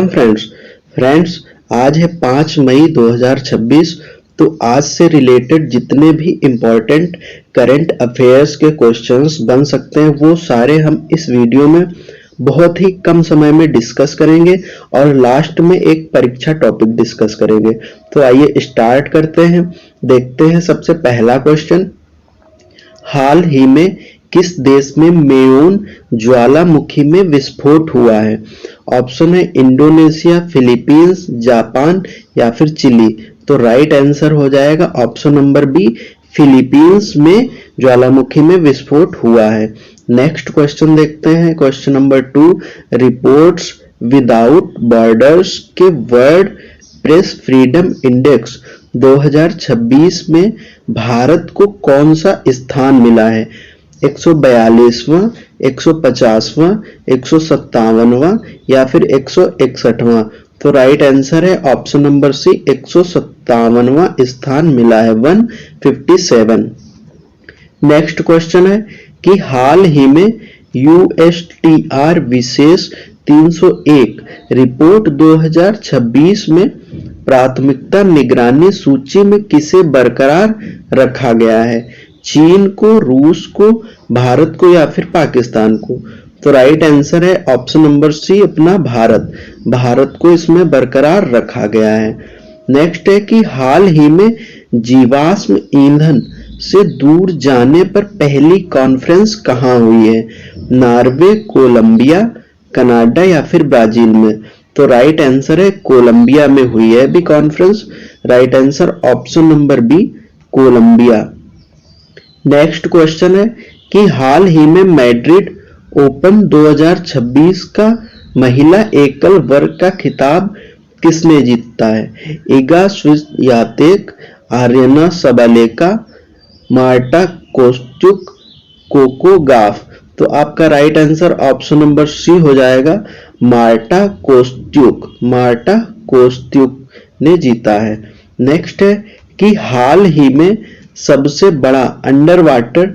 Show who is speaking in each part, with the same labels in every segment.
Speaker 1: Friends friends आज है 5 मई 2026। तो आज से रिलेटेड जितने भी इम्पोर्टेंट करंट अफेयर्स के क्वेश्चंस बन सकते हैं वो सारे हम इस वीडियो में बहुत ही कम समय में डिस्कस करेंगे और लास्ट में एक परीक्षा टॉपिक डिस्कस करेंगे। तो आइए स्टार्ट करते हैं। देखते हैं सबसे पहला क्वेश्चन, हाल ही में किस देश में मेयून ज्वालामुखी में विस्फोट हुआ है? ऑप्शन है इंडोनेशिया, फिलीपींस, जापान या फिर चिली। तो राइट आंसर हो जाएगा ऑप्शन नंबर बी, फिलीपींस में ज्वालामुखी में विस्फोट हुआ है। नेक्स्ट क्वेश्चन देखते हैं, question number 2, reports without borders के वर्ल्ड प्रेस फ्रीडम इंडेक्स 2026 में भारत को कौन सा स्थान मिला है? 142वां, 150वां, 157वां या फिर 161वां। तो राइट आंसर है ऑप्शन नंबर सी, 157वां स्थान मिला है, 157। नेक्स्ट क्वेश्चन है कि हाल ही में यूएसटीआर विशेष 301 रिपोर्ट 2026 में प्राथमिकता निगरानी सूची में किसे बरकरार रखा गया है? चीन को, रूस को, भारत को या फिर पाकिस्तान को? तो राइट आंसर है ऑप्शन नंबर सी, अपना भारत को इसमें बरकरार रखा गया है। नेक्स्ट है कि हाल ही में जीवाश्म ईंधन से दूर जाने पर पहली कॉन्फ्रेंस कहाँ हुई है? नॉर्वे, कोलंबिया, कनाडा या फिर ब्राजील में? तो राइट आंसर है कोलंबिया में हुई है अभी conference. Right answer option number B, Colombia. Next question है कि हाल ही में मैड्रिड ओपन 2026 का महिला एकल वर्ग का खिताब किसने जीता है? Iga Swiatek, Aryna Sabalenka, Marta Kostyuk, Coco Gauff. तो आपका right answer option number C हो जाएगा, मार्टा कोस्ट्यूक ने जीता है। नेक्स्ट है कि हाल ही में सबसे बड़ा अंडर वाटर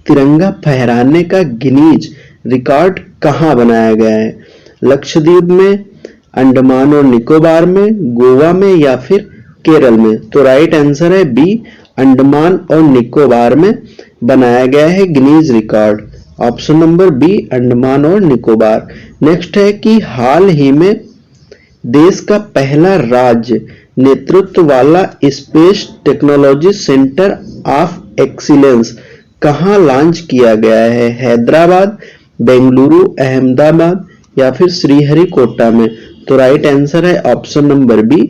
Speaker 1: तिरंगा फहराने का गिनीज रिकॉर्ड कहाँ बनाया गया है? लक्षद्वीप में, अंडमान और निकोबार में, गोवा में या फिर केरल में? तो राइट आंसर है बी, अंडमान और निकोबार में बनाया गया है Guinness record. Option number B, Andaman और निकोबार। नेक्स्ट है कि हाल ही में देश का पहला राज्य नेतृत्व वाला space technology centre of excellence कहाँ लॉन्च किया गया है? हैदराबाद, बेंगलुरु, अहमदाबाद या फिर श्रीहरिकोटा में? तो राइट आंसर है ऑप्शन नंबर बी,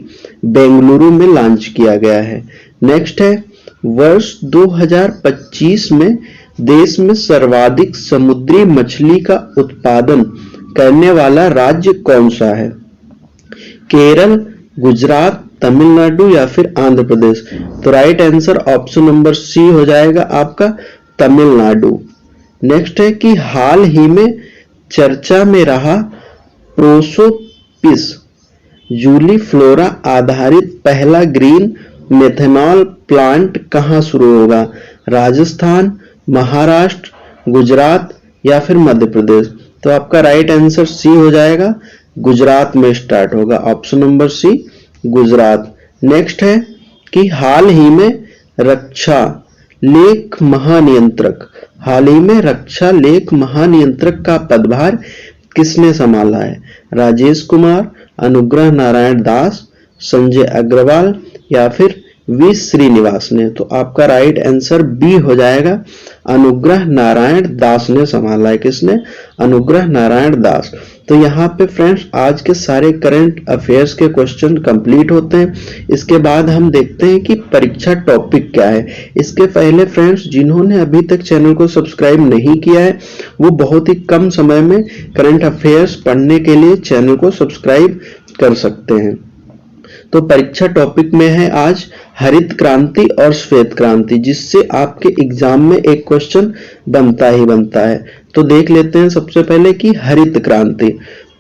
Speaker 1: बेंगलुरु में लॉन्च किया गया है। नेक्स्ट है वर्ष 2025 में देश में सर्वाधिक समुद्री मछली का उत्पादन करने वाला राज्य कौन सा है? केरल, गुजरात, तमिलनाडु या फिर आंध्र प्रदेश? तो right answer option number C हो जाएगा आपका, तमिलनाडु। नेक्स्ट है कि हाल ही में चर्चा में रहा प्रोसोपिस जूलीफ्लोरा आधारित पहला ग्रीन मेथनॉल प्लांट कहाँ शुरू होगा? राजस्थान, महाराष्ट्र, गुजरात या फिर मध्य प्रदेश? तो आपका राइट आंसर सी हो जाएगा, गुजरात में स्टार्ट होगा, option number C, Gujarat. Next है कि हाल ही में रक्षा लेख महानियंत्रक का पदभार किसने संभाला है? राजेश कुमार, अनुग्रह नारायण दास, संजय अग्रवाल या फिर वी श्रीनिवास ने? तो आपका राइट आंसर बी हो जाएगा, अनुग्रह नारायण दास ने संभाला है। किसने? अनुग्रह नारायण दास। तो यहाँ पे फ्रेंड्स आज के सारे करंट अफेयर्स के क्वेश्चन कंप्लीट होते हैं। इसके बाद हम देखते हैं कि परीक्षा टॉपिक क्या है। इसके पहले फ्रेंड्स जिन्होंने अभी तक चैनल को सब्सक्राइब नहीं किया है वो बहुत ही कम समय में करंट अफेयर्स पढ़ने के लिए चैनल को सब्सक्राइब कर सकते हैं। तो परीक्षा टॉपिक में है आज हरित क्रांति और श्वेत क्रांति, जिससे आपके एग्जाम में एक क्वेश्चन बनता ही बनता है। तो देख लेते हैं सबसे पहले कि हरित क्रांति।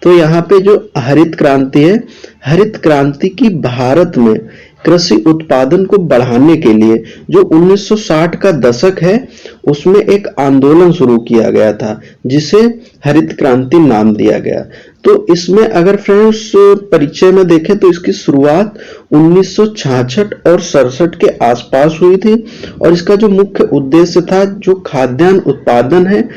Speaker 1: तो यहाँ पे जो हरित क्रांति है, हरित क्रांति की भारत में कृषि उत्पादन को बढ़ाने के लिए जो 1960 का दशक है उसमें एक आंदोलन शुरू किया गया था जिसे हरित क्रांति नाम दिया गया। तो इसमें अगर फ्रेंड्स परिचय में देखें तो इसकी शुरुआत 1966 और 67 के आसपास हुई थी और इसका जो मुख्य उद्देश्य था, जो खाद्यान्न उत्पादन है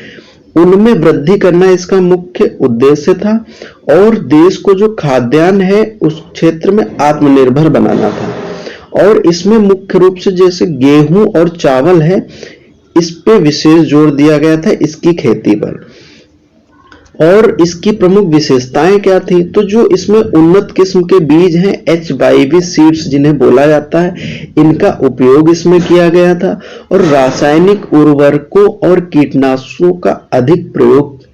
Speaker 1: उनमें वृद्धि करना इसका मुख्य उद्देश्य था और देश को जो खाद्यान्न है उस क्षेत्र में आत्मनिर्भर बनाना था। और इसमें मुख्य रूप से जैसे गेहूं और चावल है, इस पे विशेष जोर दिया गया था इसकी खेती पर। और इसकी प्रमुख विशेषताएं क्या थी, तो जो इसमें उन्नत किस्म के बीज हैं HYV सीड्स जिन्हें बोला जाता है, इनका उपयोग इसमें किया गया था और रासायनिक उर्वरकों और कीटनाशकों का अधिक प्रयोग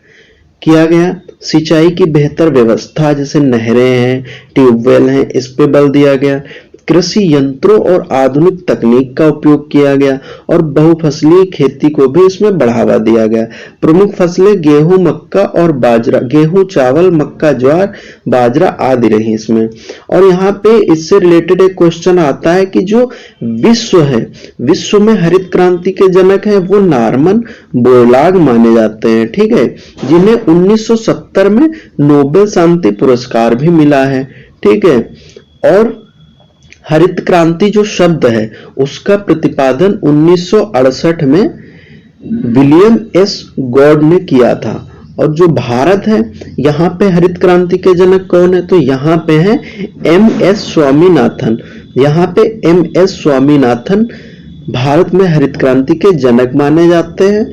Speaker 1: किया गया। सिंचाई की बेहतर व्यवस्था जैसे नहरें हैं, ट्यूबवेल हैं, इस पे बल दिया गया। कृषि यंत्रों और आधुनिक तकनीक का उपयोग किया गया और बहुफसलीय खेती को भी इसमें बढ़ावा दिया गया। प्रमुख फसलें गेहूं, मक्का और बाजरा, गेहूं, चावल, मक्का, ज्वार, बाजरा आदि रही इसमें। और यहाँ पे इससे रिलेटेड एक क्वेश्चन आता है कि जो विश्व है, विश्व में हरित क्रांति के जनक है वो नॉर्मन बोरलॉग माने जाते हैं, ठीक है, जिन्हें 1970 में नोबेल शांति पुरस्कार भी मिला है, ठीक है। और हरित क्रांति जो शब्द है उसका प्रतिपादन 1968 में विलियम एस गॉड ने किया था। और जो भारत है, यहाँ पे हरित क्रांति के जनक कौन है, तो यहाँ पे है MS स्वामीनाथन। यहाँ पे MS स्वामीनाथन भारत में हरित क्रांति के जनक माने जाते हैं,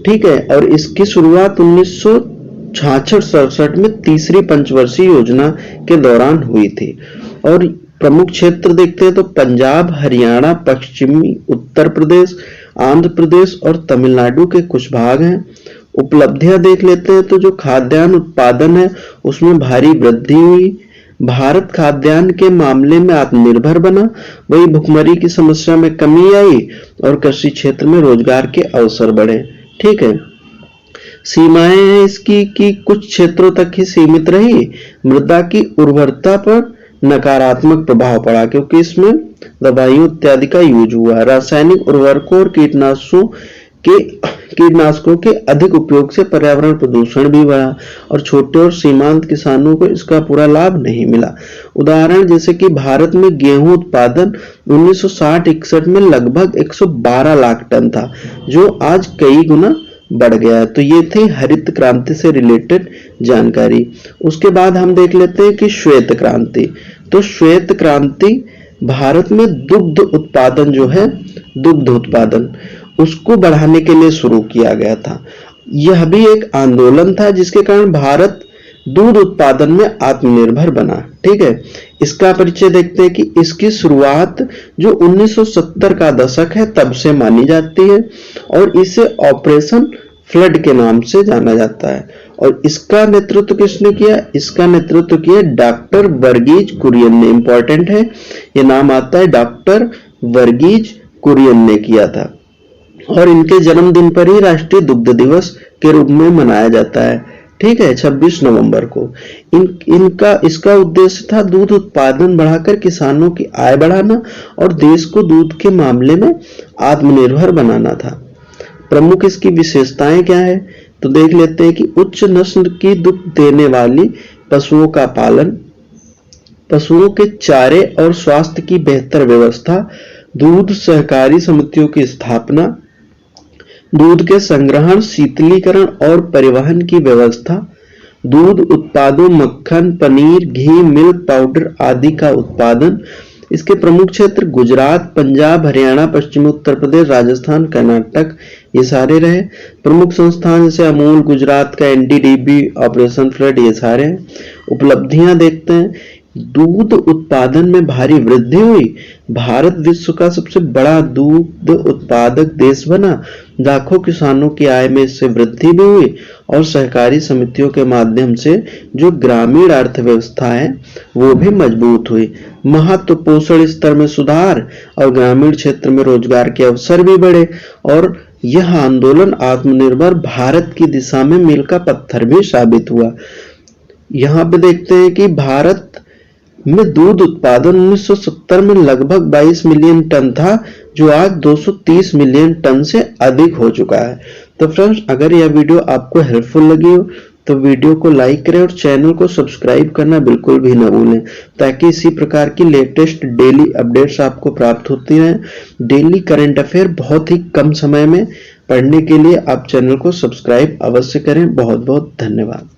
Speaker 1: ठीक है। और इसकी शुरुआत 1966-67 में तीसरी पंचवर्षीय योजना के दौरान हुई थी। और प्रमुख क्षेत्र देखते हैं तो पंजाब, हरियाणा, पश्चिमी उत्तर प्रदेश, आंध्र प्रदेश और तमिलनाडु के कुछ भाग हैं। उपलब्धियां देख लेते हैं तो जो खाद्यान्न उत्पादन है उसमें भारी वृद्धि हुई। भारत खाद्यान्न के मामले में आत्मनिर्भर बना, वही भुखमरी की समस्या में कमी आई और कृषि क्षेत्र में रोजगार के अवसर बढ़े, ठीक है। सीमाएं हैं इसकी कि कुछ क्षेत्रों तक ही सीमित रही। मृदा की उर्वरता पर नकारात्मक प्रभाव पड़ा क्योंकि इसमें दवाइयों इत्यादि का यूज हुआ। रासायनिक उर्वरकों और कीटनाशकों के अधिक उपयोग से पर्यावरण प्रदूषण भी बढ़ा और छोटे और सीमांत किसानों को इसका पूरा लाभ नहीं मिला। उदाहरण जैसे कि भारत में गेहूं उत्पादन 1960-61 में लगभग 112 लाख टन था, जो आज कई गुना बढ़ गया है। तो ये थी हरित क्रांति से रिलेटेड जानकारी। उसके बाद हम देख लेते हैं कि श्वेत क्रांति। तो श्वेत क्रांति भारत में दुग्ध उत्पादन जो है, दुग्ध उत्पादन उसको बढ़ाने के लिए शुरू किया गया था। यह भी एक आंदोलन था जिसके कारण भारत दूध उत्पादन में आत्मनिर्भर बना, ठीक है। इसका परिचय देखते हैं कि इसकी शुरुआत जो 1970 का दशक है तब से मानी जाती है और इसे ऑपरेशन फ्लड के नाम से जाना जाता है। और इसका नेतृत्व किसने किया, इसका नेतृत्व किया डॉक्टर वर्गीज कुरियन ने। इंपॉर्टेंट है, ये नाम आता है डॉक्टर वर्गीज कुरियन ने किया था और इनके जन्मदिन पर ही राष्ट्रीय दुग्ध दिवस के रूप में मनाया जाता है, ठीक है, 26 नवंबर को। इसका उद्देश्य था दूध उत्पादन बढ़ाकर किसानों की आय बढ़ाना और देश को दूध के मामले में आत्मनिर्भर बनाना था। प्रमुख इसकी विशेषताएं क्या है, तो देख लेते हैं कि उच्च नस्ल की दूध देने वाली पशुओं का पालन, पशुओं के चारे और स्वास्थ्य की बेहतर व्यवस्था, दूध सहकारी समितियों की स्थापना, दूध के संग्रहण, शीतलीकरण और परिवहन की व्यवस्था, दूध उत्पादों मक्खन, पनीर, घी, मिल्क पाउडर आदि का उत्पादन। इसके प्रमुख क्षेत्र गुजरात, पंजाब, हरियाणा, पश्चिमी उत्तर प्रदेश, राजस्थान, कर्नाटक ये सारे रहे। प्रमुख संस्थान जैसे अमूल, गुजरात का NDDB, ऑपरेशन फ्लड, ये सारे हैं। उपलब्धियां देखते हैं, दूध उत्पादन में भारी वृद्धि हुई, भारत विश्व का सबसे बड़ा दूध उत्पादक देश बना, लाखों किसानों की आय में इससे वृद्धि भी हुई और सहकारी समितियों के माध्यम से जो ग्रामीण अर्थव्यवस्था है वो भी मजबूत हुई। महत्व पोषण स्तर में सुधार और ग्रामीण क्षेत्र में रोजगार के अवसर भी बढ़े और यह आंदोलन आत्मनिर्भर भारत की दिशा में मील का पत्थर भी साबित हुआ। यहाँ पे देखते हैं कि भारत में दूध उत्पादन 1970 में लगभग 22 मिलियन टन था, जो आज 230 मिलियन टन से अधिक हो चुका है। तो फ्रेंड्स, अगर यह वीडियो आपको हेल्पफुल लगी हो तो वीडियो को लाइक करें और चैनल को सब्सक्राइब करना बिल्कुल भी ना भूलें, ताकि इसी प्रकार की लेटेस्ट डेली अपडेट्स आपको प्राप्त होती रहें। डेली करंट अफेयर बहुत ही कम समय में पढ़ने के लिए आप चैनल को सब्सक्राइब अवश्य करें। बहुत बहुत धन्यवाद।